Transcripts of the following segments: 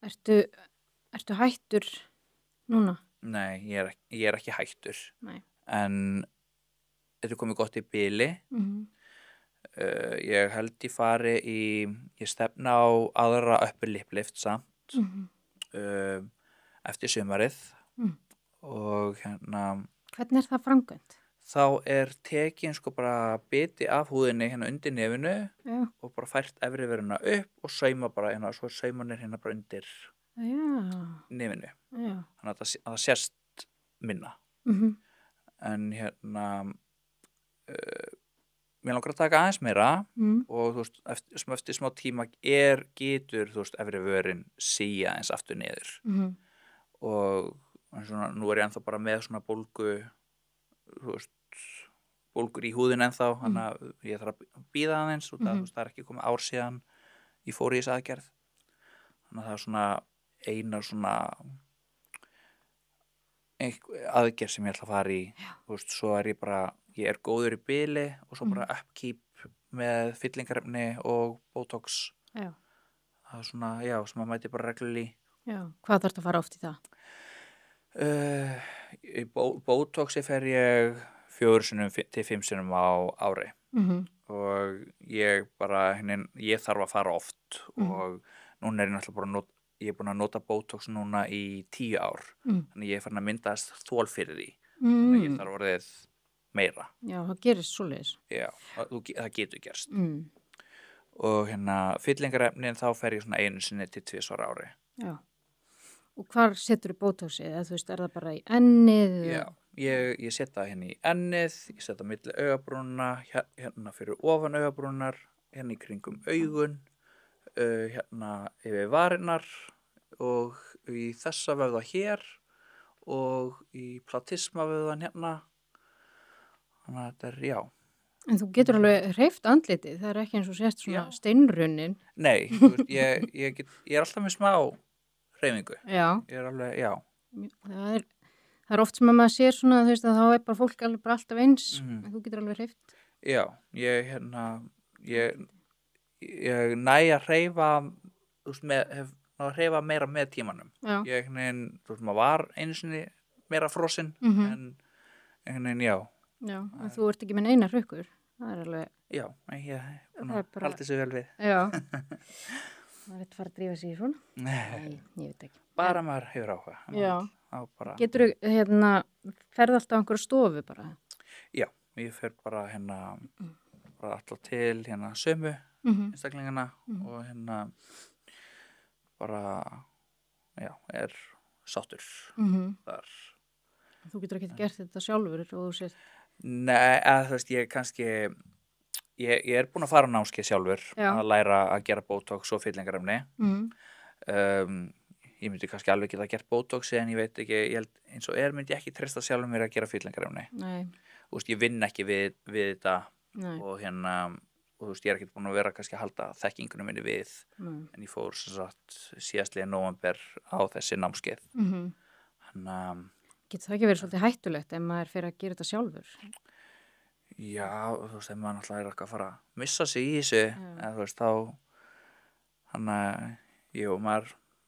Ertu, ertu hættur núna? Nei, ég er ekki hættur. Nei. En þetta er komið gott í bili. Ég held ég fari ég stefna á aðra upper lip lift samt eftir sumarið og Hvernig það framkvæmt? þá tekin sko bara biti af húðinni undir nefinu Já. og bara fært efri veruna upp og sauma bara svo saumanir bara undir nefinu. Já. Þannig að það sést minna. En mér langar að taka aðeins meira og þú veist, eftir smá tíma getur, þú veist, efri vörin síga eins aftur niður. Og svona, nú ég ennþá bara með svona bólgu, þú veist, bólgur í húðin ennþá, þannig að ég þarf að bíða aðeins og það er ekki komið ár síðan ég fór í þessa aðgerð. Þannig að það er svona eina svona aðgerð sem ég ætla að fara í. Þú veist, svo ég er góður í bili og svo bara upkeep með fyllingarefni og botox. Já. Það er svona, sem maður mæti bara reglulega í. Já, hvað þarftu að fara oft í það? Í botoxi fer ég 4 til 5 sinnum á ári. Og ég þarf að fara oft og núna ég náttúrulega bara ég er búin að nota botox núna í 10 ár. Þannig ég er farin að myndast þol fyrir því. Þannig ég þarf orðið meira. Já, það gerist svoleiðis. Já, það getur gerst. Og fyllingarefnin þá fer ég svona 1 sinni til 2 ára ári. Já. Og hvar setur þú botoxið? Eða þú veist, er það bara í ennið? Já, ég set það í ennið, ég set það milli augabrúnanna, fyrir ofan augabrúnar, í kringum augun, yfir varirnar og í þessa vöðva hér og í platisma vöðvan Þannig að þetta já. En þú getur alveg hreyft andlitið, það er ekki eins og sést svona steinrunnin. Nei, þú veist, ég er alltaf með smá hreyfingu. Já. Ég er alveg, já. Það er oft sem að maður sér svona, þú veist, að þá er bara fólk alveg bara alltaf eins, en þú getur alveg hreyft. Já, ég næ að hreyfa, þú veist, hef náð að hreyfa meira með tímanum. Já. Þú veist, maður var einu sinni meira frosinn, en já. Já, en þú ert ekki með neina hrukkur, það er alveg... Já, ég haldi sig vel við. Já, maður veit fara að drífa sig í svona? Nei, ég veit ekki. Bara maður hefur áhuga. Já, getur þú, ferð alltaf á einhverju stofu bara? Já, ég fer bara bara alltaf til sömu einstaklingana og bara, er sáttur þar. Þú getur ekki gert þetta sjálfur og þú sér... Nei, þú veist, ég er búin að fara á námskeið sjálfur að læra að gera botox og fyllingarefni. Ég myndi kannski alveg geta gert botoxi en ég veit ekki, ég held eins og myndi ég ekki treysta sjálfur mér að gera fyllingarefni. Nei. Þú veist, ég vinn ekki við þetta og þú veist, ég er ekki búin að vera kannski að halda þekkingunum minni við. En ég fór síðastliðið nóvember á þessi námskeið. Getur það ekki verið svolítið hættulegt ef maður fer að gera þetta sjálfur? Já, þú veist, ef maður náttúrulega er ekki að fara að missa sig í þessu, þú veist, þá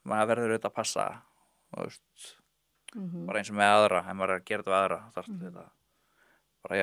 maður verður auðvitað að passa, þú veist, bara eins og með aðra, ef maður er að gera þetta við aðra, þá þarf þetta bara,